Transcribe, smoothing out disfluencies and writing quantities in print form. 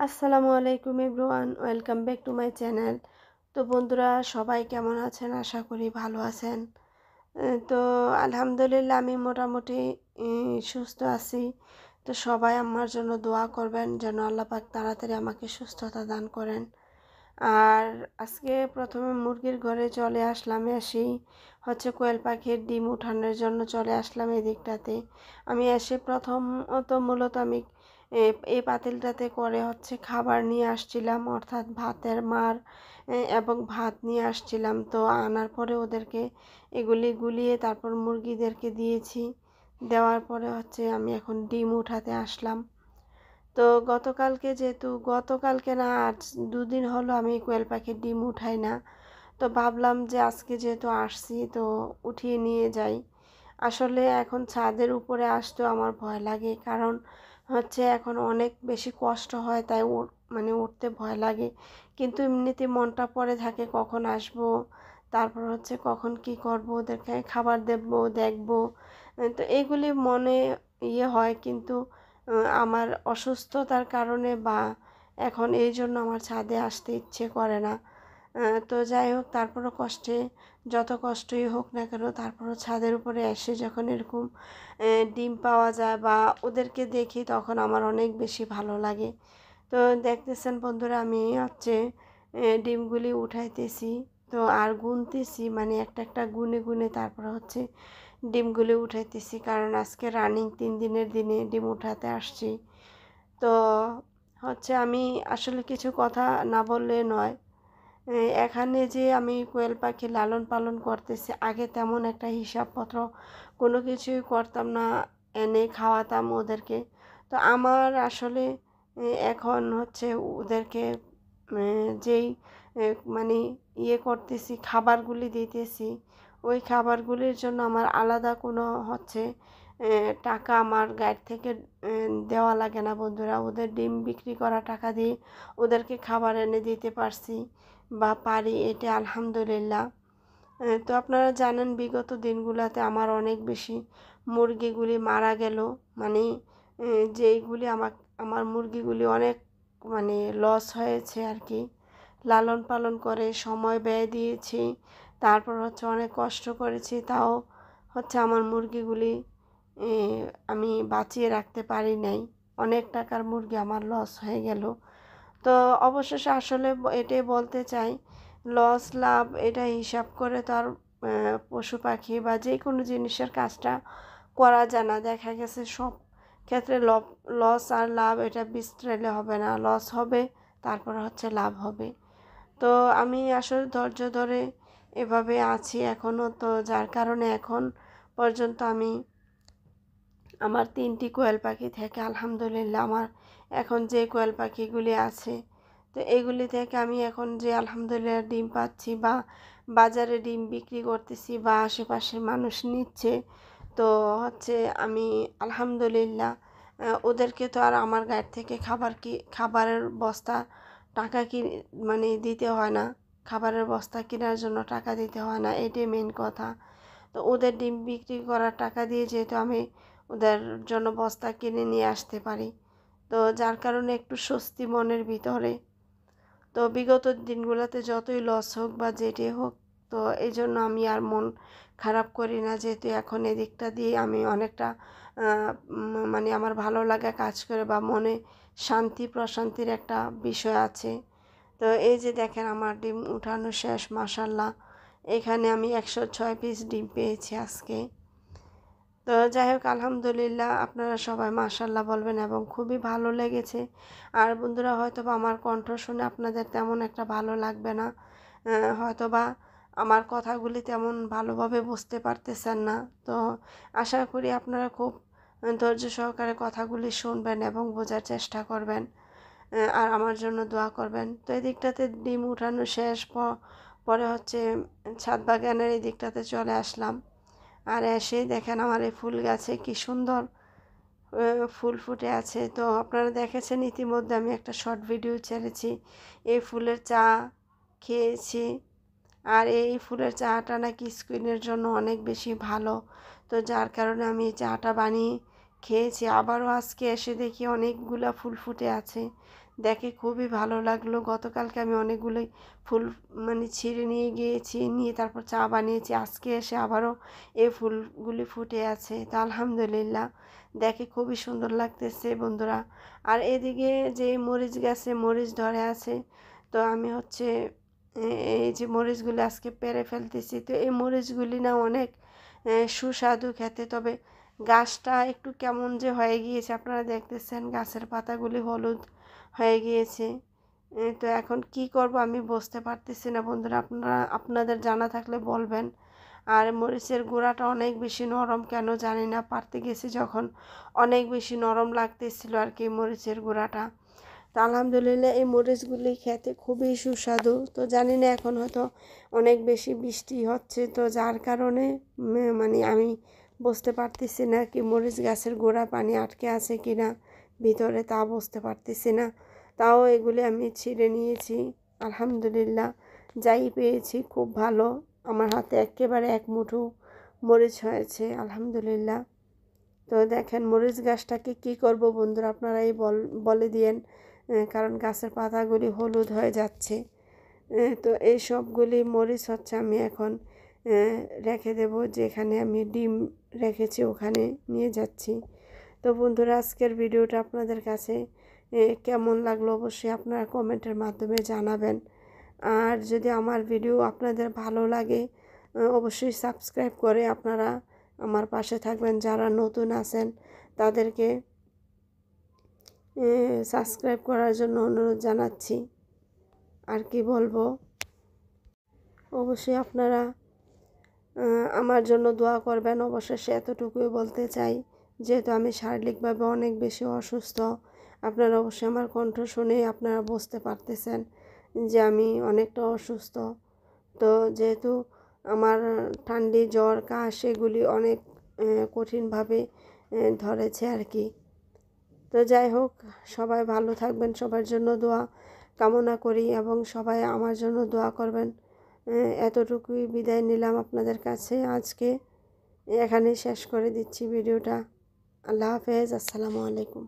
আসসালামু আলাইকুম everyone, welcome back to my channel. তো বন্ধুরা, সবাই কেমন আছেন? আশা করি ভালো আছেন। তো আলহামদুলিল্লাহ আমি মোটামুটি সুস্থ আছি। তো সবাই আমার জন্য দোয়া করবেন যেন আল্লাহ পাক তাড়াতাড়ি আমাকে সুস্থতা দান করেন। আর আজকে প্রথমে মুরগির ঘরে চলে আসলাম, কোয়েল পাখির ডিম উঠানোর জন্য চলে আসলাম এই দিকটাতে। আমি এসে প্রথমত মূলত আমি এই পাতিলটাতে করে খাবার নিয়ে আসছিলাম, অর্থাৎ ভাতের মার এবং ভাত নিয়ে আসছিলাম। তো আনার পরে ওদেরকে এগুলি গুলিয়ে তারপর মুরগিদেরকে দিয়েছি। দেওয়ার পরে আমি এখন ডিম উঠাতে আসলাম। তো গতকালকে না, আজ দুদিন হলো আমি কোয়েল পাখির ডিম উঠাই না। তো ভাবলাম যে আজকে যেহেতু আসছি তো উঠিয়ে নিয়ে যাই। আসলে এখন ছাদের উপরে আসতেও আমার ভয় লাগে, কারণ এখন অনেক বেশি কষ্ট হয়, তাই উঠতে ভয় লাগে। কিন্তু এমনিতে মনটা পড়ে থাকে কখন আসবো, তারপর কখন কি করব, ওদেরকে খাবার দেবো, দেখবো। তো এইগুলি মনে হয়, কিন্তু আমার অসুস্থতার কারণে বা এখন এই জন্য আমার ছাদে আসতে ইচ্ছে করে না। তো যাই হোক, তারপরও যত কষ্টই হোক না কেন, তারপরও ছাদের উপরে এসে যখন এরকম ডিম পাওয়া যায় বা ওদেরকে দেখি, তখন আমার অনেক বেশি ভালো লাগে। তো দেখতেছেন বন্ধুরা, আমি ডিমগুলি উঠাইতেছি। তো আর গুনতেছি, মানে একটা একটা গুনে গুনে তারপর ডিমগুলি উঠাইতেছি, কারণ আজকে রানিং 3 দিনের দিনে ডিম উঠাতে আসছি। তো আমি আসলে কিছু কথা না বললে নয়। এখানে যে আমি কোয়েল পাখি লালন পালন করতেছি, আগে তেমন একটা হিসাবপত্র কোনো কিছুই করতাম না, এনে খাওয়াতাম ওদেরকে। তো আমার আসলে এখন ওদেরকে যেই মানে করতেছি, খাবারগুলি দিতেছি, ওই খাবারগুলির জন্য আমার আলাদা কোনো টাকা আমার গায়ের থেকে দেওয়া লাগে না বন্ধুরা। ওদের ডিম বিক্রি করা টাকা দিয়ে ওদেরকে খাবার এনে দিতে পারছি বা পারি, এটা আলহামদুলিল্লাহ। তো আপনারা জানেন বিগত দিনগুলোতে আমার অনেক বেশি মুরগিগুলি মারা গেল, মানে যেইগুলি আমার মুরগিগুলি অনেক লস হয়েছে আর কি। লালন পালন করে সময় ব্যয় দিয়েছি, তারপর অনেক কষ্ট করেছি, তাও আমার মুরগিগুলি আমি বাঁচিয়ে রাখতে পারি নাই। অনেক টাকার মুরগি আমার লস হয়ে গেল। তো অবশেষে আসলে এটাই বলতে চাই, লস লাভ এটা হিসাব করে তো আর পশু পাখি বা যে কোনো জিনিসের কাজটা করা যায় না। দেখা গেছে সব ক্ষেত্রে লস আর লাভ এটা বিস্তারিলে হবে না, লস হবে তারপর লাভ হবে। তো আমি আসলে ধৈর্য ধরে এভাবে আছি এখনও, তো যার কারণে এখন পর্যন্ত আমি আমার 3টি কোয়েল পাখি থেকে আলহামদুলিল্লাহ আমার এখন যে কোয়েল পাখিগুলি আছে, তো এগুলি থেকে আমি এখন যে আলহামদুলিল্লাহ ডিম পাচ্ছি বা বাজারে ডিম বিক্রি করতেছি বা আশেপাশের মানুষ নিচ্ছে। তো আমি আলহামদুলিল্লাহ ওদেরকে তো আর আমার গায়ের থেকে খাবারের বস্তা টাকা দিতে হয় না, খাবারের বস্তা কেনার জন্য টাকা দিতে হয় না, এটাই মেন কথা। তো ওদের ডিম বিক্রি করার টাকা দিয়ে যেহেতু আমি ওদের জন্য বস্তা কিনে নিয়ে আসতে পারি, তো যার কারণে একটু স্বস্তি মনের ভিতরে। তো বিগত দিনগুলোতে যতই লস হোক বা যেটি হোক, তো এই জন্য আমি আর মন খারাপ করি না, যেহেতু এখন এদিকটা দিয়ে আমি অনেকটা আমার ভালো লাগা কাজ করে বা মনে শান্তি প্রশান্তির একটা বিষয় আছে। তো এই যে দেখেন, আমার ডিম উঠানো শেষ মাশাল্লাহ। এখানে আমি 106 পিস ডিম পেয়েছি আজকে। তো যাই হোক, আলহামদুলিল্লাহ, আপনারা সবাই মাশাল্লাহ বলবেন এবং খুবই ভালো লেগেছে। আর বন্ধুরা, হয়তোবা আমার কণ্ঠ শুনে আপনাদের তেমন একটা ভালো লাগবে না, হয়তোবা আমার কথাগুলি তেমন ভালোভাবে বুঝতে পারতেছেন না। তো আশা করি আপনারা খুব ধৈর্য সহকারে কথাগুলি শুনবেন এবং বোঝার চেষ্টা করবেন, আর আমার জন্য দোয়া করবেন। তো এই দিকটাতে ডিম উঠানো শেষ, পরে ছাদ বাগানের এই দিকটাতে চলে আসলাম। আর এসেই দেখেন আমার এই ফুল গাছে কি সুন্দর ফুল ফুটে আছে। তো আপনারা দেখেছেন ইতিমধ্যে আমি একটা শর্ট ভিডিও ছেড়েছি, এই ফুলের চা খেয়েছি। আর এই ফুলের চাটা নাকি স্কিনের জন্য অনেক বেশি ভালো, তো যার কারণে আমি এই চাটা বানিয়ে খেয়েছি। আবারও আজকে এসে দেখি অনেকগুলা ফুল ফুটে আছে, দেখে খুবই ভালো লাগলো। গতকালকে আমি অনেকগুলোই ফুল মানে ছিঁড়ে নিয়ে গিয়েছি, নিয়ে তারপর চা বানিয়েছি। আজকে এসে আবারও এই ফুলগুলি ফুটে আছে, তো আলহামদুলিল্লাহ দেখে খুবই সুন্দর লাগতেছে বন্ধুরা। আর এদিকে যে মরিচ গাছে মরিচ ধরে আছে, তো আমি হচ্ছে এই যে মরিচগুলি আজকে পেরে ফেলতেছি। তো এই মরিচগুলি না অনেক সুস্বাদু খেতে, তবে গাছটা একটু কেমন যে হয়ে গিয়েছে, আপনারা দেখতেছেন গাছের পাতাগুলি হলুদ হয়ে গিয়েছে। তো এখন কি করব আমি বুঝতে পারতেছি না বন্ধুরা, আপনাদের জানা থাকলে বলবেন। আর মরিচের গুঁড়াটা অনেক বেশি নরম, কেন জানি না, পারতে গেছি যখন অনেক বেশি নরম লাগতেছিল আর কি মরিচের গুঁড়াটা। তো আলহামদুলিল্লাহ এই মরিচগুলি খেতে খুবই সুস্বাদু। তো জানি না এখন হয়তো অনেক বেশি বৃষ্টি হচ্ছে, তো যার কারণে মানে আমি বুঝতে পারতেছি না কি মরিচ গাছের গোড়া পানি আটকে আছে কি না ভিতরে, তা বুঝতে পারতেছি না। তাও এগুলি আমি ছিঁড়ে নিয়েছি। আলহামদুলিল্লাহ যাই পেয়েছি খুব ভালো। আমার হাতে একেবারে এক মুঠো মরিচ হয়েছে আলহামদুলিল্লাহ। তো দেখেন মরিচ গাছটাকে কি করব বন্ধুরা, আপনারাই বলে দিয়েন, কারণ গাছের পাতাগুলি হলুদ হয়ে যাচ্ছে। তো এই সবগুলি মরিচ হচ্ছে আমি এখন রেখে দেব, যেখানে আমি ডিম রেখেছি ওখানে নিয়ে যাচ্ছি। তো বন্ধুরা আজকের ভিডিওটা আপনাদের কাছে কেমন লাগলো অবশ্যই আপনারা কমেন্টের মাধ্যমে জানাবেন। আর যদি আমার ভিডিও আপনাদের ভালো লাগে অবশ্যই সাবস্ক্রাইব করে আপনারা আমার পাশে থাকবেন। যারা নতুন আছেন তাদেরকে সাবস্ক্রাইব করার জন্য অনুরোধ জানাচ্ছি। আর কি বলবো, অবশ্যই আপনারা আমার জন্য দোয়া করবেন। অবশেষে এতটুকুই বলতে চাই, যেহেতু আমি শারীরিকভাবে অনেক বেশি অসুস্থ। আপনারা অবশ্যই আমার কণ্ঠ শুনে আপনারা বুঝতে পারতেছেন যে আমি অনেকটা অসুস্থ। তো যেহেতু আমার ঠান্ডি জ্বর কাশ এগুলি অনেক কঠিনভাবে ধরেছে আর কি। তো যাই হোক, সবাই ভালো থাকবেন, সবার জন্য দোয়া কামনা করি এবং সবাই আমার জন্য দোয়া করবেন। এতটুকুই বিদায় নিলাম আপনাদের কাছে আজকে, এখানেই শেষ করে দিচ্ছি ভিডিওটা। আল্লাহ হাফেজ, আসসালামু আলাইকুম।